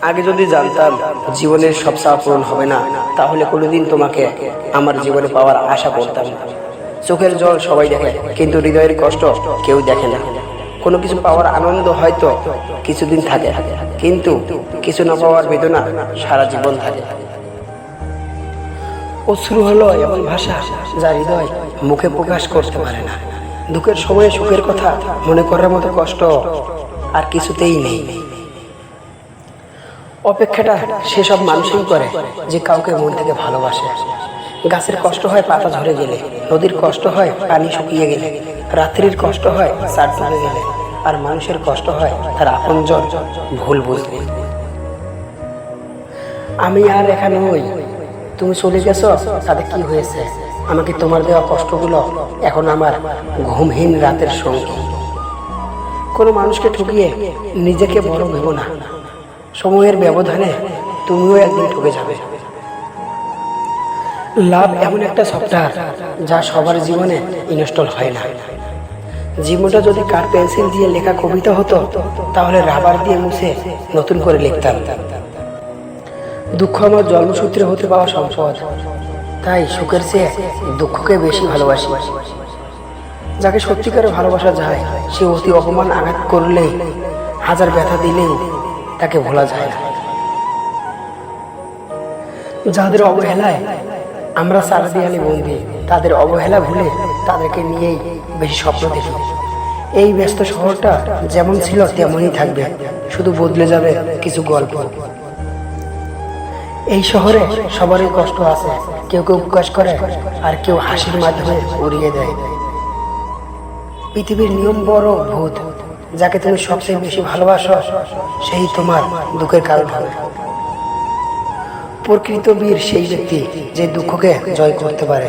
আগে যদি জানতাম জীবনের সব চাওয়া পূরণ হবে না, তাহলে কোনোদিন তোমাকে আমার জীবনে পাওয়ার আশা করতাম না। চোখের জল সবাই দেখে, কিন্তু হৃদয়ের কষ্ট কেউ দেখে না। কোনো কিছু পাওয়ার আনন্দ হয়তো কিছুদিন থাকে, কিন্তু কিছু না পাওয়ার বেদনা সারা জীবন থাকে। অশ্রু হলো এমন ভাষা যা হৃদয় মুখে প্রকাশ করতে পারে না। দুঃখের সময়ে সুখের কথা মনে করার মতো কষ্ট আর কিছুতেই নেই। অপেক্ষাটা সেসব মানুষই করে যে কাউকে মন থেকে ভালোবাসে। গাছের কষ্ট হয় পাতা ঝরে গেলে, নদীর কষ্ট হয় পানি শুকিয়ে গেলে, রাত্রির কষ্ট হয় চাঁদ ডুবে গেলে, আর মানুষের কষ্ট হয় তার আপনজন ভুল বুঝলে। আমি আর এখানে নই, তুমি চলে গেছো, তাতে কি হয়েছে? আমাকে তোমার দেওয়া কষ্টগুলো এখন আমার ঘুমহীন রাতের সঙ্গী। কোনো মানুষকে ঠকিয়ে নিজেকে বড় ভেবো না। সময়ের ব্যবধানে তুমিও একদিন ঠকে যাবে। লাভ এমন একটা সফটওয়্যার যা সবার জীবনে ইনস্টল হয় না। জীবনটা যদি কার পেন্সিল দিয়ে লেখা কবিতা হতো, তাহলে রাবার দিয়ে মুছে নতুন করে লিখতাম। দুঃখ আমার জন্মসূত্রে হতে পাওয়া সম্পদ, তাই সুখের চেয়ে দুঃখকে বেশি ভালোবাসি। যাকে সত্যিকারে ভালোবাসা যায়, সে অতি অপমান আঘাত করলেই, হাজার ব্যথা দিলেই তাকে ভোলা যায় না। যাদের অবহেলায় আমরা সারা দেয়ালে বন্দি, তাদের অবহেলা ভুলে তাদেরকে নিয়েই বেশি স্বপ্ন দেখি। এই ব্যস্ত শহরটা যেমন ছিল তেমনই থাকবে, শুধু বদলে যাবে কিছু গল্প। এই শহরে সবারই কষ্ট আছে, কেউ কেউ প্রকাশ করে আর কেউ হাসির মাধ্যমে উড়িয়ে দেয়। পৃথিবীর নিয়ম বড় ভূত, যাকে তুমি সবচেয়ে বেশি ভালোবাসো সেই তোমার দুঃখের কারণ হবে। প্রকৃত বীর সেই ব্যক্তি যে দুঃখকে জয় করতে পারে।